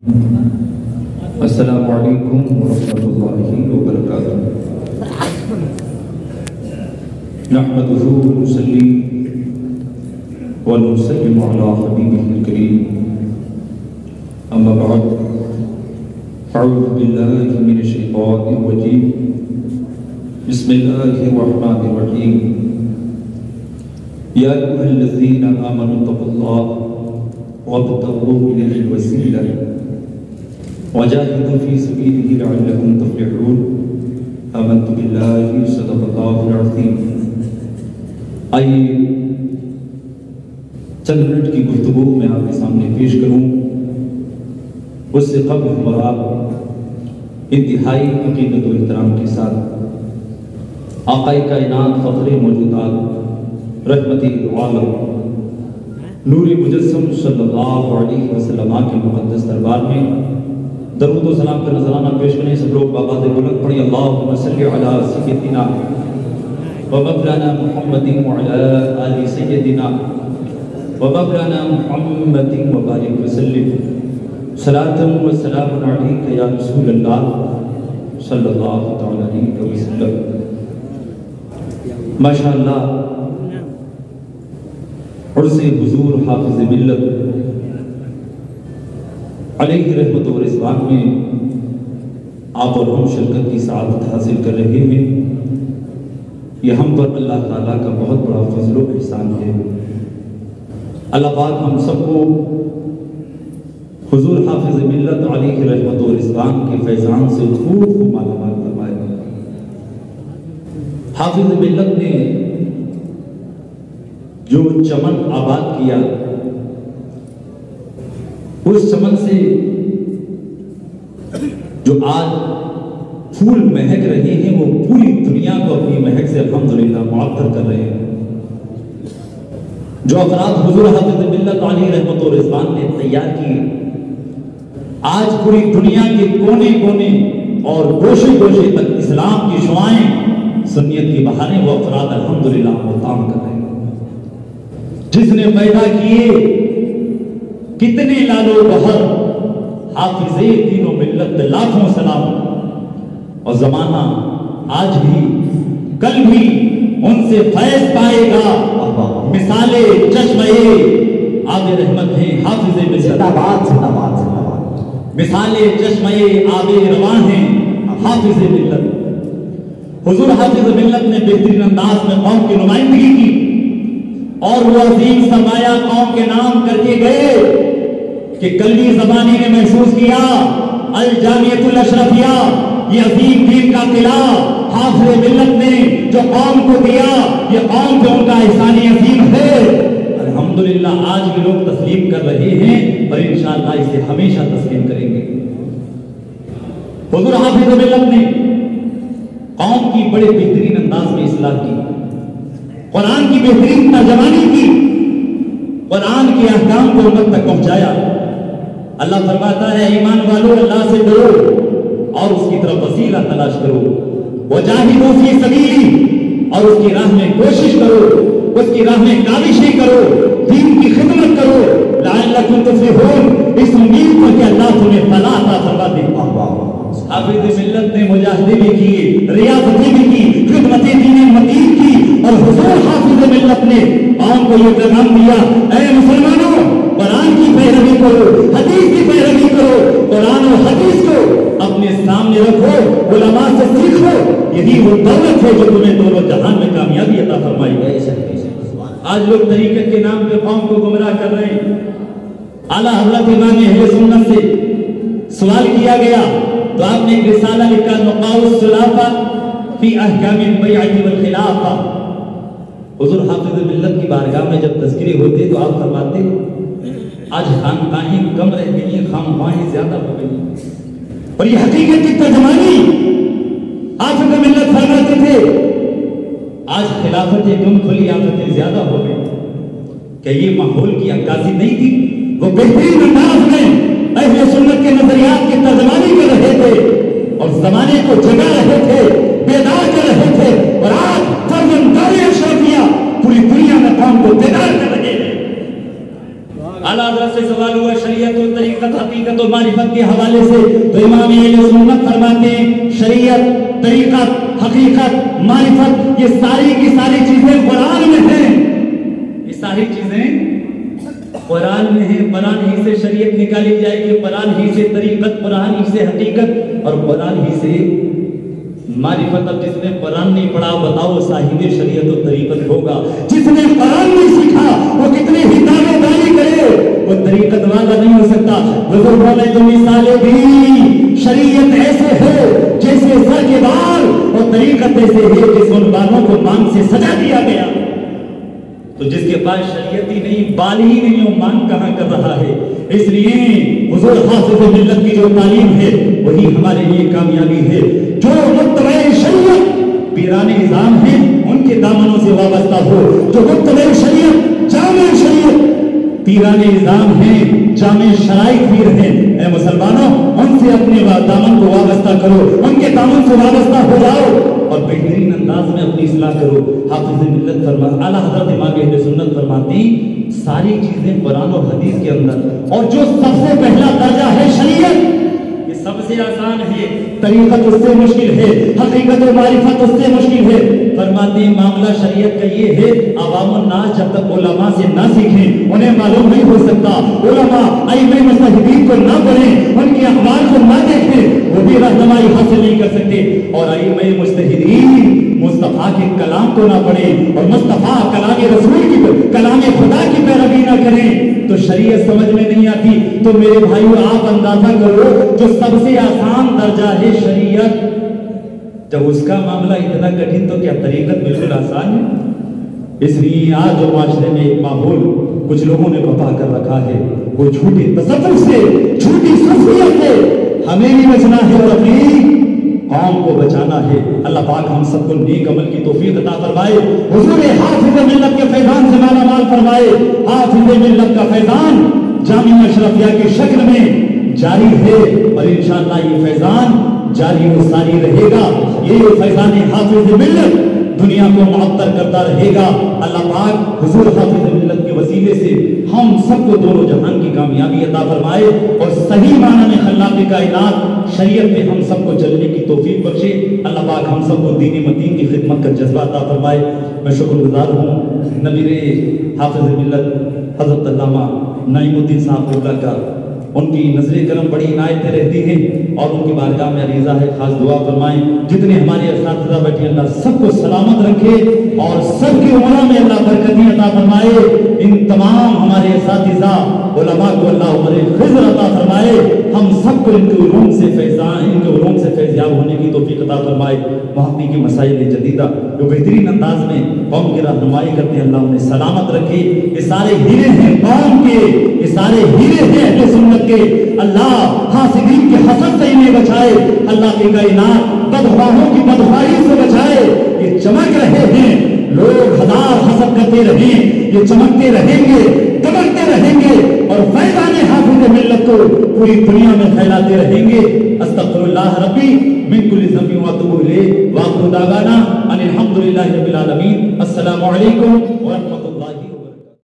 السلام علیکم ورحمۃ اللہ وبرکاتہ۔ نحمده ونصلي ونسلم على حبیبہ الکریم، اما بعد، اعوذ باللہ من الشیطان الرجیم، بسم اللہ الرحمن الرحیم۔ یا ایھا الذین آمنوا اتقوا اللہ وابتغوا الیہ الوسیلۃ وجاہدوا فی سبیلہ لعلکم تفلحون۔ آمنت باللہ صدق اللہ العظیم۔ آئیے چند منٹ کی گفتگو میں آپ کے سامنے پیش کروں۔ اس سے قبل ہمارا انتہائی عقیدت و احترام کے ساتھ آقائے کائنات فخر موجودات رحمت عالم نور مجسم صلی اللہ علیہ وسلم کے مقدس دربار میں درود و سلام کا نذرانہ پیش کریں۔ سب لوگ بآواز بلند پڑھی اللہم صلی علی سیدنا و مولانا محمد وعلی آل سیدنا و مولانا محمد وبارک وسلم صلاۃ و سلام علیک یا رسول اللہ صلی اللہ علیہ وسلم۔ ماشاءاللہ عرص حضور حافظ ملت علیہ رحمت و رضوان میں آپ اور ہم شرکت کی سعادت حاصل کر رہے ہیں۔ یہ ہم پر اللہ تعالیٰ کا بہت بڑا فضل و احسان ہے۔ اللہ پاک ہم سب کو حضور حافظ ملت علیہ رحمت و رضوان کے فیضان سے خوب مالا مال فرمائے۔ حافظ ملت نے جو چمن آباد کیا، اس چمن سے جو آج پھول مہک رہے ہیں وہ پوری دنیا کو اپنی مہک سے الحمدللہ معطر کر رہے ہیں۔ جو افراد حضور حافظ ملت علیہ رحمت و رضوان نے تیار کیے، آج پوری دنیا کے کونے کونے اور گوشے گوشے تک اسلام کی شعائیں، سنیت کی بہاریں وہ افراد الحمدللہ وہ کام کر رہے ہیں۔ جس نے پیدا کیے کتنے لالو بہر، حافظ دین و ملت لاکھوں سلام، اور زمانہ آج بھی کل بھی ان سے فیض پائے گا۔ مثال چشمے آب رحمت ہیں حافظ ملت، مثال چشمے آب رواں ہیں حافظ ملت۔ حضور حافظ ملت نے بہترین انداز میں قوم کی نمائندگی کی اور وہ عظیم سرمایہ قوم کے نام کر کے گئے کہ کلوی زبانی نے محسوس کیا الجامعۃ الاشرفیہ، یہ عظیم دین کا قلعہ حافظ ملت نے جو قوم کو دیا، یہ قوم پہ ان کا احسان عظیم ہے۔ الحمدللہ آج بھی لوگ تسلیم کر رہے ہیں اور انشاءاللہ اسے ہمیشہ تسلیم کریں گے۔ حضور حافظ ملت نے قوم کی بڑے بہترین انداز میں اصلاح کی، قرآن کی بہترین ترجمانی کی، قرآن کے احکام کو امت تک پہنچایا۔ اللہ فرماتا ہے ایمان والو اللہ سے ڈرو اور اس کی طرف وسیلہ تلاش کرو، وجاہدوا فی سبیلہ، اور اس کی راہ میں کوشش کرو، اس کی راہ میں کاوشیں کرو، دین کی خدمت کرو، لعلکم تفلحون، اس امید پر کہ اللہ تمہیں فلاح عطا فرما دے۔ حافظ ملت نے مجاہدے بھی کیے، ریاضتیں بھی کی، خدمت دین مدین کی، اور حضور حافظ ملت نے قوم کو یہ پیغام دیا اے مسلمانوں قرآن کی پیروی کرو، حدیث کی پیروی کرو، قرآن و حدیث کو اپنے سامنے رکھو، علماء سے سیکھو، یہی وہ دولت ہے جو تمہیں دونوں جہان میں کامیابی عطا فرمائے گی۔ آج لوگ طریقت کے نام پہ قوم کو گمراہ کر رہے ہیں۔ اعلیٰ حضرت امام اہل سنت سے سوال کیا گیا تو آپ نے ایک رسالہ لکھا نقاء الصلافہ فی احکام البیعۃ والخلافہ۔ حضور حافظ ملت کی بارگاہ میں جب تذکرے ہوتے تو آپ فرماتے آج خانقاہیں کم رہ گئی ہیں، خانقاہیں زیادہ ہو گئی ہیں، اور یہ حقیقت کی ترجمانی حافظ ملت فرماتے تھے آج خلافتیں کم کھلی، آفتیں زیادہ ہو گئی۔ کہ یہ ماحول کی عکاسی نہیں تھی، وہ بہترین انداز میں اہل سنت کے نظریات کی ترجمانی کر رہے تھے اور زمانے کو جگا رہے تھے، بیدار کر رہے تھے، اور آج فرزندار اشرفیہ پوری دنیا میں قوم کو بیدار کر رہے ہیں۔ اعلیٰ حضرت سے سوال ہوا شریعت و طریقت حقیقت و معرفت معرفت کے حوالے سے تو امام اہل سنت فرماتے ہیں شریعت، طریقت، حقیقت، معرفت یہ ساری کی ساری چیزیں قرآن میں ہیں. یہ ساری چیزیں قرآن میں ہیں. قرآن ہی سے شریعت نکالی جائے گی، قرآن ہی سے طریقت، قرآن ہی سے حقیقت اور قرآن ہی سے معرفت. اب جس نے قرآن نہیں پڑھا بتاؤ صاحب شریعت و طریقت ہوگا؟ جس نے قرآن نہیں سیکھا وہ کتنے ہی دعوے داری کرے وہ طریقت والا نہیں ہو سکتا. بزرگوں نے جو مثالیں دی شریعت ایسے ہے جیسے سر کے بال اور طریقت ایسے ہے جیسے ان بالوں کو مانگ سے سجا دیا گیا. تو جس کے پاس شریعت ہی نہیں، بال ہی نہیں، وہ مانگ کہاں کر رہا ہے؟ اس لیے حضور حافظ ملت کی جو تعلیم ہے وہی ہمارے لیے کامیابی ہے. جو متبع شریعت پیران نظام ہیں ان کے دامنوں سے وابستہ ہو، جو متبع شریعت جامع شریعت پیران نظام ہیں، جامع شرائط پیر ہیں، اے مسلمانوں ان سے اپنے دامن کو وابستہ کرو، ان کے دامن سے وابستہ ہو جاؤ اور بہترین انداز میں اپنی اصلاح کرو. حافظ ملت فرماتے، اعلیٰ حضرت امام اہل سنت فرماتے ہیں ساری چیزیں قرآن اور حدیث کے اندر، اور جو سب سے پہلا درجہ ہے شریعت یہ سب سے آسان ہے، طریقت اس سے مشکل ہے، حقیقت و معرفت اس سے مشکل ہے. فرماتے ہیں معاملہ شریعت کا یہ ہے عوام الناس جب تک علماء سے نہ سیکھیں انہیں معلوم نہیں ہو سکتا. علماء ائمہ مجتہدین کو نہ پڑھیں، ان کے اخبار کو نہ دیکھیں، وہ بھی رہنمائی حاصل نہیں کر سکتے. اور ائمہ مجتہدین مصطفیٰ کے کلام کو نہ پڑھیں اور مصطفیٰ کلام رسول کی کلام خدا کی پیروی نہ کریں تو شریعت سمجھ میں نہیں آتی. تو میرے بھائیو آپ اندازہ کرو جو سب سے آسان درجہ ہے شریعت، جب اس کا معاملہ اتنا کٹھن تو کیا طریقت بالکل آسان ہے؟ اس لیے آج جو معاشرے میں ایک ماحول کچھ لوگوں نے بپا کر رکھا ہے وہ جھوٹے تصور سے، جھوٹی صوفیت سے ہمیں بھی بچنا ہے اور اپنی قوم کو بچانا ہے. اللہ پاک ہم سب کو نیک عمل کی توفیق عطا فرمائے. حضور حافظ ملت کے فیضان سے مالا مال فرمائے. حافظ ملت کا فیضان جامعہ اشرفیہ کی شکل میں جاری ہے اور انشاءاللہ یہ فیضان جاری و ساری رہے گا. یہ فیضان حافظ ملت دنیا کو معطر کرتا رہے گا. اللہ پاک حضور حافظ ملت کے وسیلے سے ہم سب کو دونوں جہان کی کامیابی عطا فرمائے اور صحیح معنی میں خلاق کائنات شریعت میں ہم سب کو چلنے کی توفیق بخشے. اللہ پاک ہم سب کو دین متین کی خدمت کا جذبہ عطا فرمائے. میں شکر گزار ہوں نبیر حافظ ملت حضرت علامہ نعیم الدین صاحب اللہ کا. ان کی نظر کرم بڑی عنایتیں رہتی ہیں اور ان کی بارگاہ میں عریضہ ہے خاص دعا فرمائیں. جتنے ہمارے اساتذہ بیٹھے اللہ سب کو سلامت رکھے اور سب کی عمروں میں اللہ برکتیں عطا فرمائے. ان تمام ہمارے اساتذہ علماء کو اللہ عمر خضر عطا فرمائے. ہم سب کو ان کے علوم سے فیضان، ان کے علوم سے فیضیاب ہونے کی توفیق عطا فرمائے. وہابی کی مسائل جدیدہ جو بہترین انداز میں قوم کی رہنمائی کرتے ہیں اللہ انہیں سلامت رکھے. یہ سارے ہیرے ہیں قوم کے، یہ سارے ہیرے ہیں اہل سنت کے. اللہ حاسدین کے حسد سے انہیں بچائے. اللہ کی کائنات بدخواہوں کی بدخواہی سے بچائے. یہ چمک رہے ہیں، لوگ ہزار حسد کرتے رہیں، یہ چمکتے رہیں گے، چمکتے رہیں گے اور فیضان حافظ ملت کو پوری دنیا میں پھیلاتے رہیں گے. استغفر اللہ ربی من کل ذنب واتوب الیہ واخر دعوانا ان الحمد للہ رب العالمین. السلام علیکم ورحمۃ اللہ.